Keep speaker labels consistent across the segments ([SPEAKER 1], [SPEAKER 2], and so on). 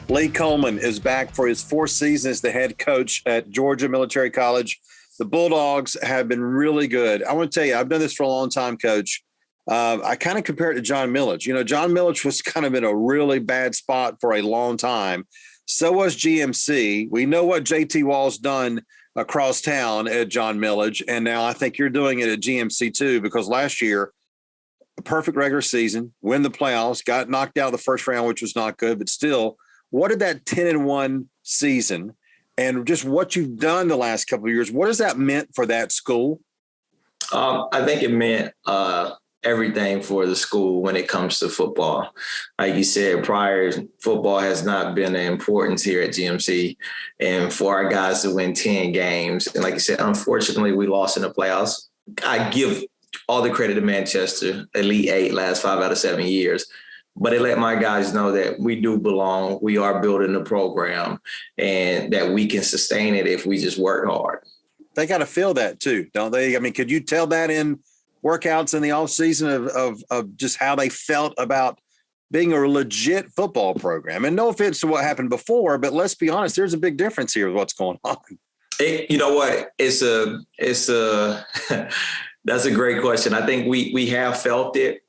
[SPEAKER 1] Lee Coleman is back for his fourth season as the head coach at Georgia Military College. The Bulldogs have been really good. I want to tell you, I've done this for a long time, Coach. I kind of compare it to John Milledge. You know, John Milledge was kind of in a really bad spot for a long time. So was GMC. We know what JT Wall's done across town at John Milledge, and now I think you're doing it at GMC too, because last year, a perfect regular season, win the playoffs, got knocked out the first round, which was not good, but still, what did that 10-1 season and just what you've done the last couple of years, what has that meant for that school?
[SPEAKER 2] I think it meant everything for the school when it comes to football. Like you said prior, football has not been an importance here at GMC. And for our guys to win 10 games, and like you said, unfortunately, we lost in the playoffs. I give all the credit to Manchester, Elite 8 last 5 out of 7 years. But it let my guys know that we do belong. We are building the program and that we can sustain it if we just work hard.
[SPEAKER 1] They got to feel that too, don't they? I mean, could you tell that in workouts in the off season of just how they felt about being a legit football program? And no offense to what happened before, but let's be honest, there's a big difference here with what's going on.
[SPEAKER 2] You know what? It's a that's a great question. I think we have felt it.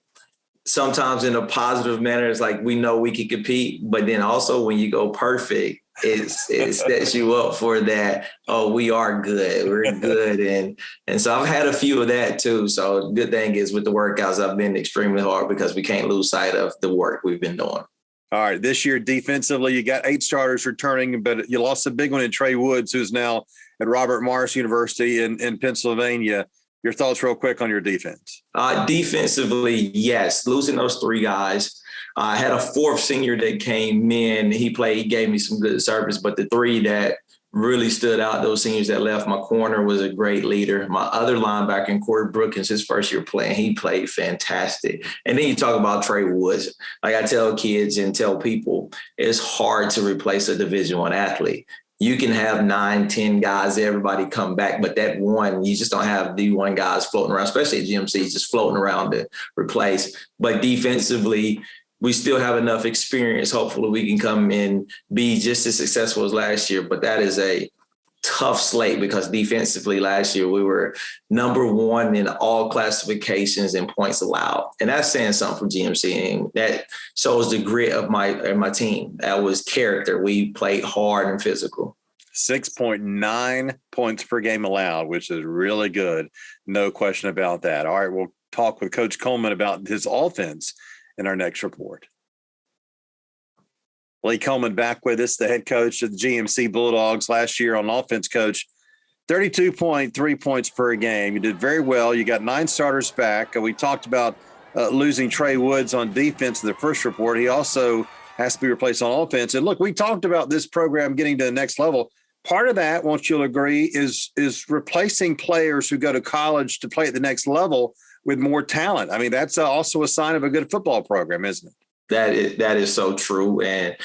[SPEAKER 2] Sometimes in a positive manner, it's like we know we can compete, but then also when you go perfect, it sets you up for that. Oh, we are good. We're good. And so I've had a few of that too. So the good thing is with the workouts, I've been extremely hard because we can't lose sight of the work we've been doing.
[SPEAKER 1] All right. This year, defensively, you got 8 starters returning, but you lost a big one in Trey Woods, who's now at Robert Morris University in Pennsylvania. Your thoughts real quick on your defense.
[SPEAKER 2] Defensively, yes. Losing those 3 guys. I had a 4th senior that came in. He gave me some good service, but the 3 that really stood out, those seniors that left, my corner was a great leader. My other linebacker, Corey Brookins, his first year playing, he played fantastic. And then you talk about Trey Woods. Like I tell kids and tell people, it's hard to replace a Division I athlete. You can have 9, 10 guys, everybody come back, but that one, you just don't have D1 guys floating around, especially at GMC, just floating around to replace. But defensively, we still have enough experience. Hopefully we can come and be just as successful as last year, but that is a tough slate because defensively last year we were number 1 in all classifications and points allowed. And that's saying something for GMC, and that shows the grit of my team. That was character. We played hard and physical.
[SPEAKER 1] 6.9 points per game allowed, which is really good. No question about that. All right, we'll talk with Coach Coleman about his offense in our next report. Lee Coleman back with us, the head coach of the GMC Bulldogs last year on offense, Coach. 32.3 points per game. You did very well. You got 9 starters back. We talked about losing Trey Woods on defense in the first report. He also has to be replaced on offense. And look, we talked about this program getting to the next level. Part of that, won't you agree, is replacing players who go to college to play at the next level with more talent. I mean, that's also a sign of a good football program, isn't it?
[SPEAKER 2] That is so true. And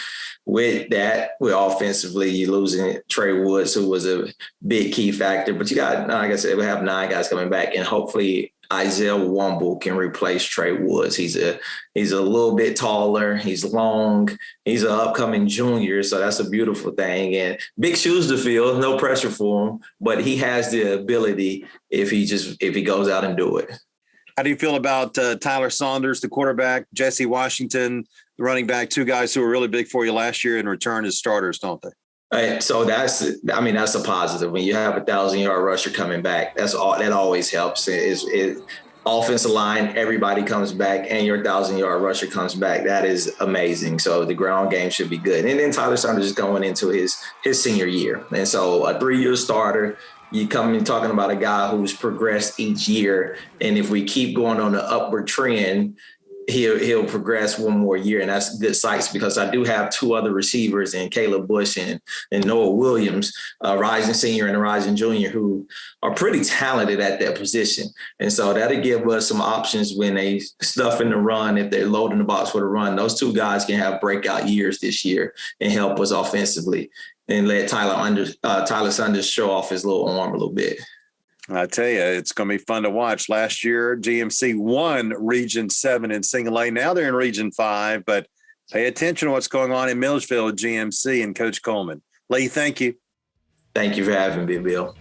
[SPEAKER 2] with that, with offensively, you're losing Trey Woods, who was a big key factor. But you got, like I said, we have 9 guys coming back, and hopefully Isaiah Wumble can replace Trey Woods. He's a little bit taller. He's long. He's an upcoming junior, so that's a beautiful thing. And big shoes to fill. No pressure for him, but he has the ability if he goes out and do it.
[SPEAKER 1] How do you feel about Tyler Saunders, the quarterback, Jesse Washington, the running back, 2 guys who were really big for you last year and return as starters, don't they?
[SPEAKER 2] So that's a positive. When you have a 1,000-yard rusher coming back, that always helps. Offensive line, everybody comes back, and your 1,000-yard rusher comes back. That is amazing. So the ground game should be good. And then Tyler Saunders is going into his senior year. And so a 3-year starter, you come in talking about a guy who's progressed each year. And if we keep going on the upward trend, he'll progress one more year. And that's good sights because I do have 2 other receivers in Caleb Bush and Noah Williams, a rising senior and a rising junior, who are pretty talented at that position. And so that'll give us some options when they stuff in the run. If they're loading the box for the run, those 2 guys can have breakout years this year and help us offensively and let Tyler Saunders show off his little arm a little bit.
[SPEAKER 1] I tell you, it's going to be fun to watch. Last year, GMC won Region 7 in Single A. Now they're in Region 5, but Pay attention to what's going on in Milledgeville, GMC, and Coach Coleman. Lee, thank you.
[SPEAKER 2] Thank you for having me, Bill.